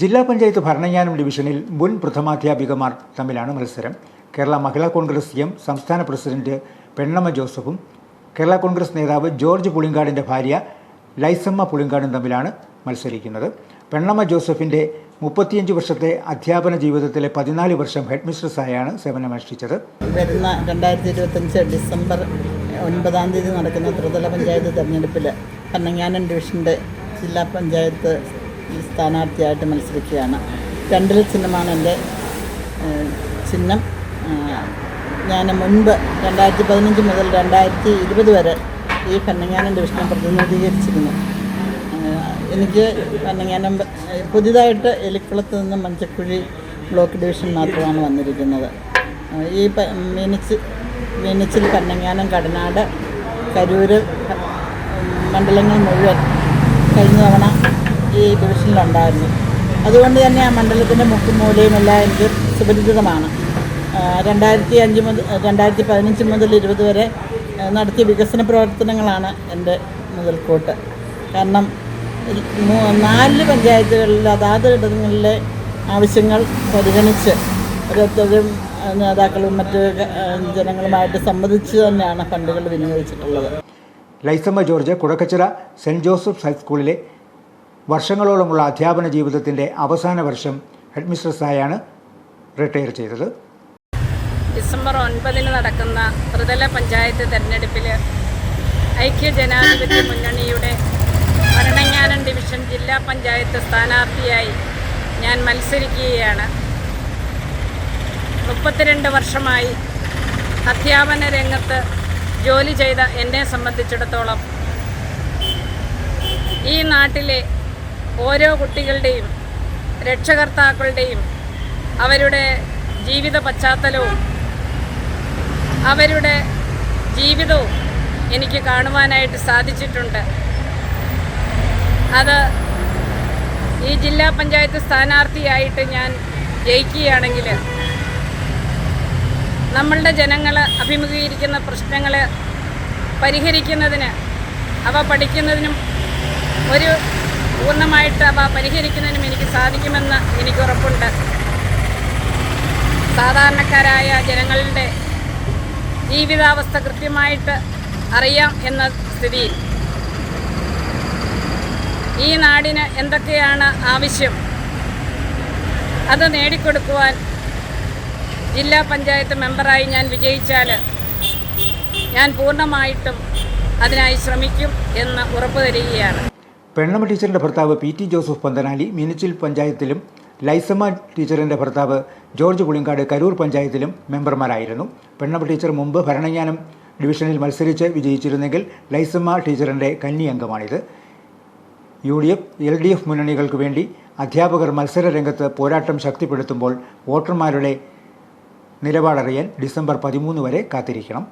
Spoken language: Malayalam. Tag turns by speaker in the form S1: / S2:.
S1: ജില്ലാ പഞ്ചായത്ത് ഭരണങ്ങാനം ഡിവിഷനിൽ മുൻ പ്രഥമാധ്യാപികമാർ തമ്മിലാണ് മത്സരം. കേരള മഹിളാ കോൺഗ്രസ് എം സംസ്ഥാന പ്രസിഡന്റ് പെണ്ണമ്മ ജോസഫും കേരള കോൺഗ്രസ് നേതാവ് ജോർജ് പുളിങ്കാടിൻ്റെ ഭാര്യ ലൈസമ്മ പുളിങ്കാടും തമ്മിലാണ് മത്സരിക്കുന്നത്. പെണ്ണമ്മ ജോസഫിൻ്റെ 35 വർഷത്തെ അധ്യാപന ജീവിതത്തിലെ 14 വർഷം ഹെഡ് മിസ്ട്രസ്സായാണ് സേവനമനുഷ്ഠിച്ചത്.
S2: വരുന്ന 2025 ഡിസംബർ 9-ാം തീയതി നടക്കുന്ന ത്രിതല പഞ്ചായത്ത് തെരഞ്ഞെടുപ്പിൽ ഭരണങ്ങാനം ഡിവിഷൻ്റെ ജില്ലാ പഞ്ചായത്ത് സ്ഥാനാർത്ഥിയായിട്ട് മത്സരിക്കുകയാണ്. 2 ചിഹ്നമാണ് എൻ്റെ ചിഹ്നം. ഞാൻ മുൻപ് 2015 മുതൽ 2020 വരെ ഈ ഭരണങ്ങാനം ഡിവിഷനെ പ്രതിനിധീകരിച്ചിരുന്നു. എനിക്ക് ഭരണങ്ങാനം പുതിയതായിട്ട് എലിക്കുളത്ത് നിന്ന് മഞ്ചക്കുഴി ബ്ലോക്ക് ഡിവിഷൻ മാത്രമാണ് വന്നിരിക്കുന്നത്. ഈ മീനച്ചിൽ, ഭരണങ്ങാനം, കടനാട്, കരൂര് മണ്ഡലങ്ങൾ മുഴുവൻ കഴിഞ്ഞ തവണ ഈ ഡിവിഷനിലുണ്ടായിരുന്നു. അതുകൊണ്ട് തന്നെ ആ മണ്ഡലത്തിൻ്റെ മുക്കും മൂലയും എല്ലാം എനിക്ക് സുപരിചിതമാണ്. 2015 മുതൽ 20 വരെ നടത്തിയ വികസന പ്രവർത്തനങ്ങളാണ് എൻ്റെ മുതൽക്കൂട്ട്. കാരണം 4 പഞ്ചായത്തുകളിൽ അതാത് ഇടങ്ങളിലെ ആവശ്യങ്ങൾ പരിഗണിച്ച് ഓരോരുത്തരും നേതാക്കളും മറ്റ് ജനങ്ങളുമായിട്ട് സംവദിച്ച് തന്നെയാണ് ഫണ്ടുകൾ വിനിയോഗിച്ചിട്ടുള്ളത്.
S1: Laisamma George Kudakkachira Saint Joseph's ഹൈസ്കൂളിലെ വർഷങ്ങളോളമുള്ള അധ്യാപന ജീവിതത്തിൻ്റെ അവസാന വർഷം ഹെഡ് മിസ്ട്രസ്സായാണ് റിട്ടയർ ചെയ്തത്.
S3: ഡിസംബർ 9 നടക്കുന്ന ത്രിതല പഞ്ചായത്ത് തെരഞ്ഞെടുപ്പിൽ ഐക്യ ജനാധിപത്യ മുന്നണിയുടെ ഭരണങ്ങാനം ഡിവിഷൻ ജില്ലാ പഞ്ചായത്ത് സ്ഥാനാർത്ഥിയായി ഞാൻ മത്സരിക്കുകയാണ്. 32 വർഷമായി അധ്യാപന രംഗത്ത് ജോലി ചെയ്ത എന്നെ സംബന്ധിച്ചിടത്തോളം ഈ നാട്ടിലെ ഓരോ കുട്ടികളുടെയും രക്ഷകർത്താക്കളുടെയും അവരുടെ ജീവിത പശ്ചാത്തലവും അവരുടെ ജീവിതവും എനിക്ക് കാണുവാനായിട്ട് സാധിച്ചിട്ടുണ്ട്. അത് ഈ ജില്ലാ പഞ്ചായത്ത് സ്ഥാനാർത്ഥിയായിട്ട് ഞാൻ ജയിക്കുകയാണെങ്കിൽ നമ്മളുടെ ജനങ്ങൾ അഭിമുഖീകരിക്കുന്ന പ്രശ്നങ്ങൾ പരിഹരിക്കുന്നതിന്, അവ പഠിക്കുന്നതിനും പൂർണ്ണമായിട്ട് അവ പരിഹരിക്കുന്നതിനും എനിക്ക് സാധിക്കുമെന്ന് എനിക്ക് ഉറപ്പുണ്ട്. സാധാരണക്കാരായ ജനങ്ങളുടെ ജീവിതാവസ്ഥ കൃത്യമായിട്ട് അറിയാം എന്ന സ്ഥിതിയിൽ ഈ നാടിന് എന്തൊക്കെയാണ് ആവശ്യം അത് നേടിക്കൊടുക്കുവാൻ ജില്ലാ പഞ്ചായത്ത് മെമ്പറായി ഞാൻ വിജയിച്ചാൽ ഞാൻ പൂർണ്ണമായിട്ടും അതിനായി ശ്രമിക്കും എന്ന് ഉറപ്പു തരികയാണ്.
S1: പെണ്ണമ്മ ടീച്ചറിൻ്റെ ഭർത്താവ് PT ജോസഫ് പന്തനാലി മീനച്ചിൽ പഞ്ചായത്തിലും ലൈസമ്മ ടീച്ചറിൻ്റെ ഭർത്താവ് ജോർജ് പുളിങ്കാട് കരൂർ പഞ്ചായത്തിലും മെമ്പർമാരായിരുന്നു. പെണ്ണമ്മ ടീച്ചർ മുമ്പ് ഭരണങ്ങാനം ഡിവിഷനിൽ മത്സരിച്ച് വിജയിച്ചിരുന്നെങ്കിൽ ലൈസമ്മ ടീച്ചറിൻ്റെ കന്നി അംഗമാണിത്. UDF, LDF മുന്നണികൾക്ക് വേണ്ടി അധ്യാപകർ മത്സര രംഗത്ത് പോരാട്ടം ശക്തിപ്പെടുത്തുമ്പോൾ വോട്ടർമാരുടെ നിലപാടറിയാൻ ഡിസംബർ 13 വരെ കാത്തിരിക്കണം.